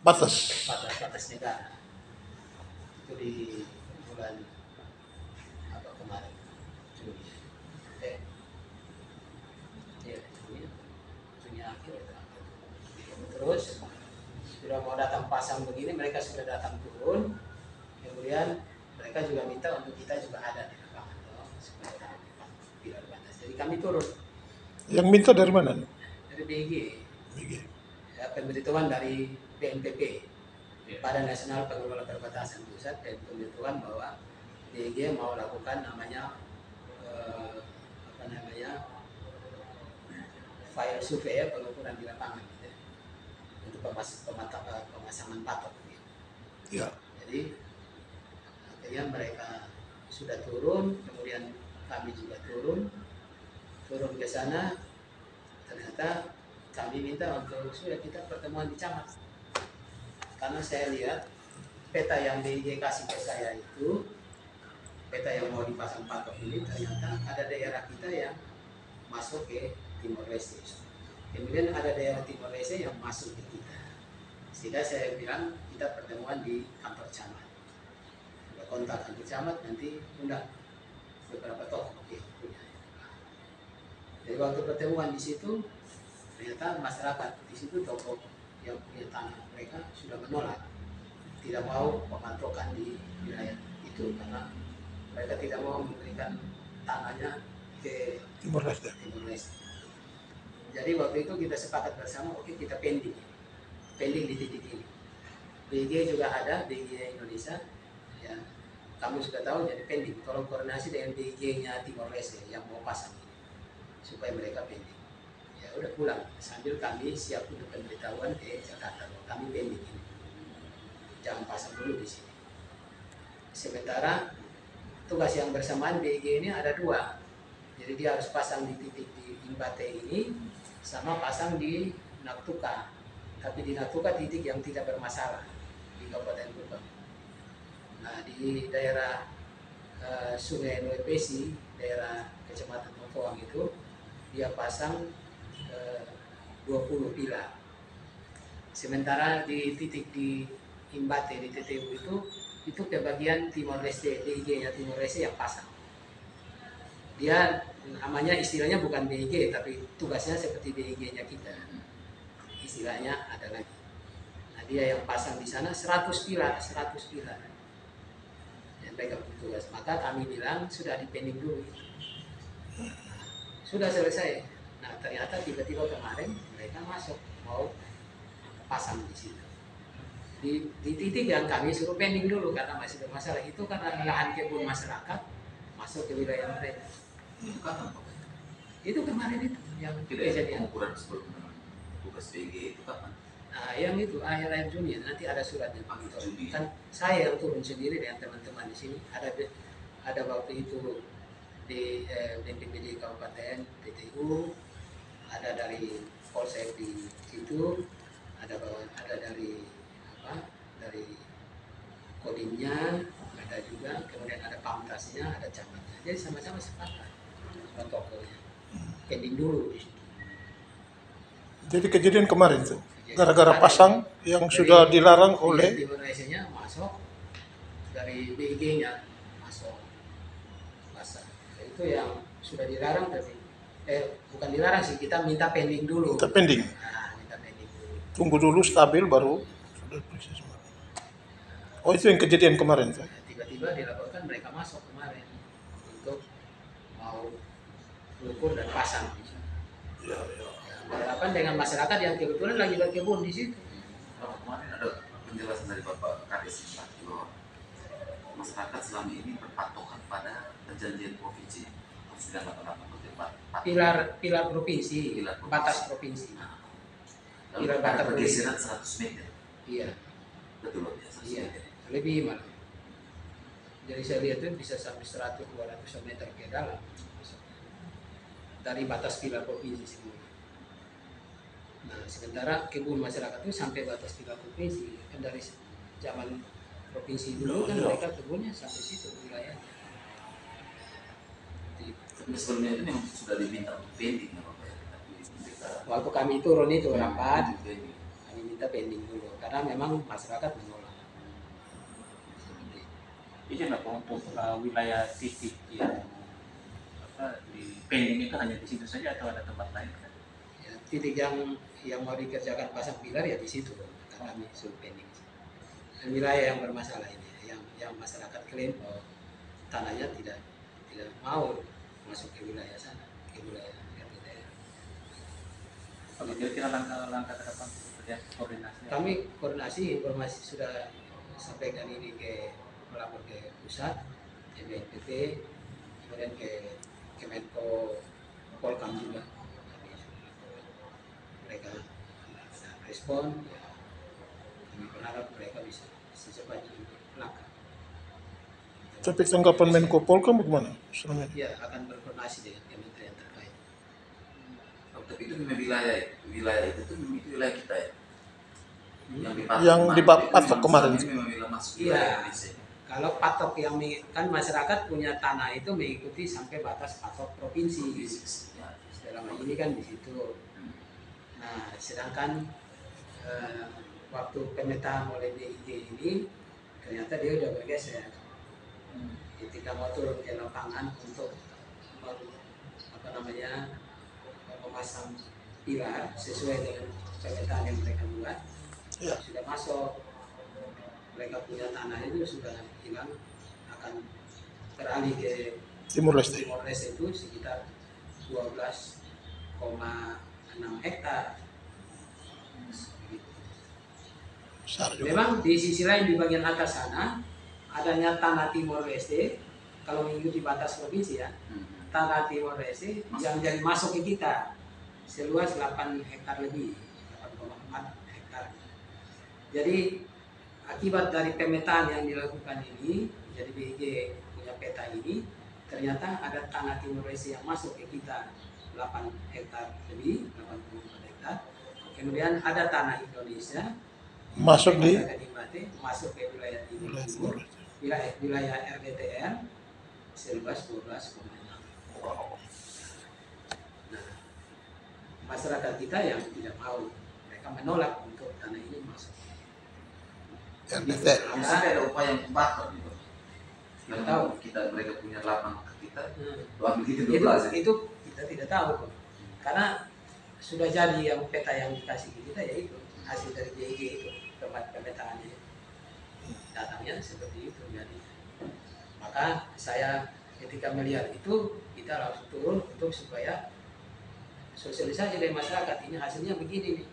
batas. batas negara. Itu di bulan apa kemarin, Juni. Iya, Juni akhir itu. Terus sudah mau datang pasang begini, mereka sudah datang turun, kemudian mereka juga minta untuk kita juga ada di lapangan supaya tidak terbatas. Jadi kami turun. Yang minta dari mana? Dari BG, BG. ya, pemberitahuan dari BNPB, Badan Nasional Pengelola Perbatasan Pusat, dan pemberitahuan bahwa BG mau lakukan namanya file survei, ya, pengukuran di lapangan gitu, ya, untuk pemasangan patok gitu. Ya. Jadi akhirnya mereka sudah turun, kemudian kami juga turun ke sana. Ternyata kami minta untuk sudah kita pertemuan di camat, karena saya lihat peta yang DIY kasih ke saya itu, peta yang mau dipasang patok ini, ternyata ada daerah kita yang masuk ke Timor Leste, kemudian ada daerah Timor Leste yang masuk ke kita, sehingga saya bilang kita pertemuan di kantor camat. Sudah kontak kantor camat, nanti undang beberapa tokoh punya. Jadi waktu pertemuan di situ, ternyata masyarakat di situ, tokoh yang punya tanah, mereka sudah menolak, tidak mau pemantokan di wilayah itu karena mereka tidak mau memberikan tanahnya ke Timor Leste. Jadi waktu itu kita sepakat bersama, oke, kita pending di titik ini. BG juga ada, BG Indonesia, ya, kamu sudah tahu, jadi pending. Tolong koordinasi dengan BG-nya Timor Leste yang mau pasang ini, supaya mereka pending. Ya udah pulang, sambil kami siap untuk pemberitahuan ke Jakarta, kami pending ini, jangan pasang dulu di sini. Sementara tugas yang bersamaan BG ini ada dua, jadi dia harus pasang di titik di Imbate ini, sama pasang di Naktuka. Tapi di Naktuka titik yang tidak bermasalah di Kabupaten Kupang. Nah, di daerah Sungai Nuepesi, daerah Kecamatan Motoang itu, dia pasang 20 pilar. Sementara di titik di Imbate, di TTU itu ke bagian Timor Leste, DIG-nya Timor Leste yang pasang. Dia namanya, istilahnya bukan DIG, tapi tugasnya seperti DIG-nya kita. Istilahnya ada lagi. Nah, dia yang pasang di sana 100 pilar. Yang mereka tugas. Maka kami bilang sudah dipending dulu. Sudah selesai. Nah, ternyata tiba-tiba kemarin mereka masuk mau pasang di situ. Di titik yang kami suruh pending dulu karena masih bermasalah itu, karena lahan kebun masyarakat masuk ke wilayah mereka. Itu kapan? Itu kemarin itu yang kejadian. Pengukuran sebelum tugas BG itu kapan? Nah, yang itu akhir Juni, nanti ada suratnya Pak Gito. Kan saya yang turun sendiri dengan teman-teman di sini. Ada waktu itu di BPBD Kabupaten TTU, ada dari Polsek di situ, ada dari Kodimnya, ada juga, kemudian ada Pamtasnya, ada camatnya. Jadi sama-sama sepakat protokolnya. Pending dulu di situ. Jadi kejadian kemarin tuh, gara-gara pasang yang sudah dilarang oleh Timor Leste-nya masuk, dari BG-nya masuk pasang. Itu yang sudah dilarang, tapi bukan dilarang sih, kita minta pending dulu. Minta pending. Nah, minta pending dulu. Tunggu dulu stabil baru sudah persis. Oh, itu yang kejadian kemarin tuh. Tiba-tiba dilaporkan mereka masuk kemarin untuk mau ukur dan pasang. Ya. Berhadapan dengan masyarakat yang kebetulan lagi berkebun di situ. Kemarin ada penjelasan dari Bapak Kades bahwa masyarakat selama ini berpatokan pada perjanjian provinsi 988 pilar provinsi, batas provinsi. Lalu ada pergeseran 100 meter. Iya. Betul ya, 100 iya. meter. Lebih malah. Jadi saya lihat itu bisa sampai 100-200 meter ke dalam dari batas pilar provinsi semua. Nah, sementara kebun masyarakat itu sampai batas pilar provinsi, kan dari zaman provinsi dulu kan mereka kebunnya sampai situ wilayahnya. Tapi sebelumnya itu memang sudah diminta untuk pending ya Pak ya. Waktu kami turun itu rapat, kami kita pending dulu karena memang masyarakat menolak. Izin apa untuk wilayah titik yang di pending itu hanya di situ saja atau ada tempat lain kan? Ya, titik yang mau dikerjakan pasang pilar ya di situ kata kami suruh pending. Dan wilayah yang bermasalah ini yang masyarakat klaim bahwa tanahnya tidak mau masuk ke wilayah sana, ke wilayah RPTR. Oke, kira-kira langkah ke depan seperti koordinasi. Kami koordinasi informasi sudah sampaikan ini melapor ke pusat, ke BNPT, kemudian ke Kemenko Polkam juga. Kami sudah lapor. Mereka ada respon, ya, kami berharap mereka bisa secepatnya melangkah. Tapi tanggapan Menko Polkam bagaimana? Selama ini? Ya, akan berkoordinasi dengan kementerian terkait. Oh, tapi itu memang wilayah itu tuh memang itu wilayah kita ya. Yang dipatok kemarin. Ini memang wilayah masuk Iya. wilayah Indonesia. Kalau patok yang kan masyarakat punya tanah itu mengikuti sampai batas patok provinsi. Ya. Selama ini kan di situ. Nah, sedangkan waktu pemetaan oleh DIG ini ternyata dia udah bergeser. Ketika mau turun ke lapangan untuk memasang pilar sesuai dengan pemetaan yang mereka buat, Ya. sudah masuk. Mereka punya tanah itu sudah hilang, akan beralih ke Timur Leste. Timor Leste itu sekitar 12,6 hektar. Besar juga. Memang di sisi lain di bagian atas sana adanya tanah Timor Leste, kalau mengikuti batas provinsi ya, tanah Timor Leste yang jadi masuk ke kita seluas 8 hektar lebih, 8,4 hektar. Jadi akibat dari pemetaan yang dilakukan ini, jadi BIG punya peta ini, ternyata ada tanah Timor Leste yang masuk ke kita 8 hektar lebih, 8,4 hektar. Kemudian ada tanah Indonesia Masuk di masuk ke wilayah Timur wilayah Timur Leste. wilayah RDTR seluas 12,6. Nah, masyarakat kita yang tidak mau, mereka menolak untuk tanah ini masuk. RPTR. Mesti ada upaya yang bakar gitu. Yang Tahu. mereka punya lapang ke kita, Hmm. luang kita itu 12 ya. itu kita tidak tahu kok. Karena sudah jadi yang peta yang dikasih ke kita yaitu hasil dari BIG itu pemetaannya, datangnya seperti itu. Jadi maka saya ketika melihat itu, kita langsung turun untuk supaya sosialisasi dari masyarakat, ini hasilnya begini nih.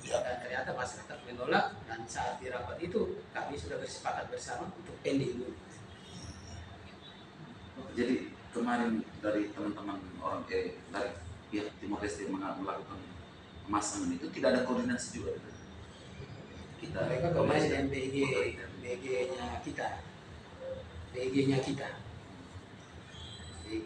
Ya. Dan ternyata masyarakat menolak, dan saat di rapat itu kami sudah bersepakat bersama untuk pending dulu. Jadi kemarin dari teman-teman dari pihak Timor Leste melakukan pemasangan itu tidak ada koordinasi juga. Mereka koordinasi dengan BG-nya kita. BG-nya kita yang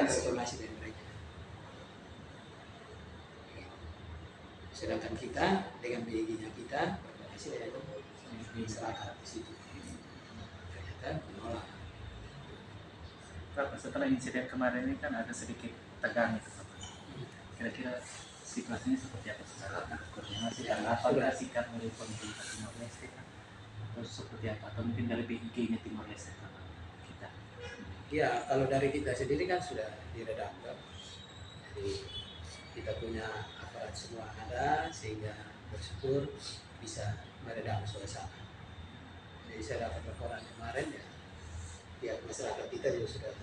berkoordinasi dengan mereka. Sedangkan kita dengan BG-nya kita berkoordinasi dengan masyarakat di situ. Ternyata menolak. Pak, setelah insiden kemarin ini kan ada sedikit tegang itu, Pak. Kira-kira situasinya seperti apa sekarang? Koordinasi dan apa sikap dari pemerintah Timor Leste kan? Terus seperti apa? Atau mungkin dari BIG-nya Timor Leste kita? Ya, kalau dari kita sendiri kan sudah diredam, kan? Jadi kita punya aparat semua ada, sehingga bersyukur bisa meredam suasana. Jadi saya dapat laporan kemarin ya, pihak masyarakat kita juga sudah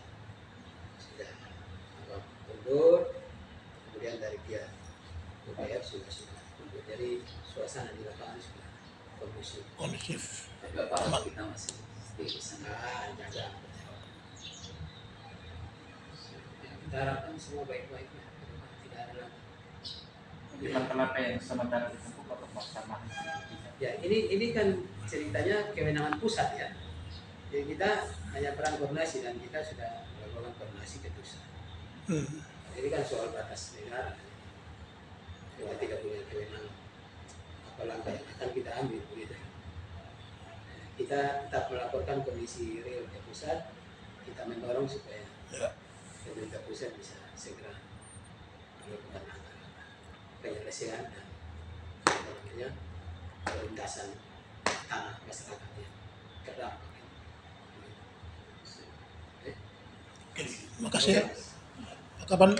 mundur, kemudian dari pihak UPR sudah mundur. Jadi suasana di lapangan sudah kondusif. Kondusif. Tapi apa kita masih di sana. Jaga. Kita harapkan semua baik-baik ya, tidak ada lagi. Di langkah yang sementara ditempuh untuk melaksanakan Ya, ini kan ceritanya kewenangan pusat ya. Jadi kita hanya peran koordinasi, dan kita sudah melakukan koordinasi ke pusat. Ini kan soal batas negara. Kita tidak punya kewenangan apa langkah yang akan kita ambil begitu. Kita tetap melaporkan kondisi real ke pusat. Kita mendorong supaya pemerintah pusat bisa segera melakukan langkah penyelesaian dan perlintasan tanah masyarakat yang terdampak. Oke, makasih ya. Kapan